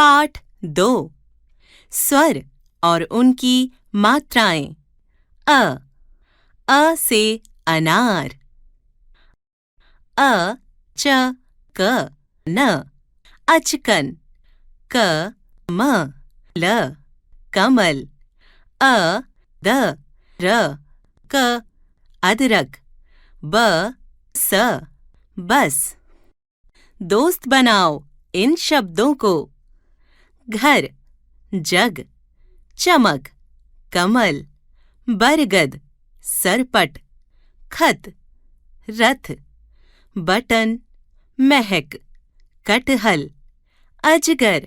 पाठ 2 स्वर और उनकी मात्राएं। अ से अनार। च क न अचकन। क म ल कमल। द र क अदरक। ब स बस। दोस्त बनाओ इन शब्दों को। घर, जग, चमक, कमल, बरगद, सरपट, खत, रथ, बटन, महक, कटहल, अजगर,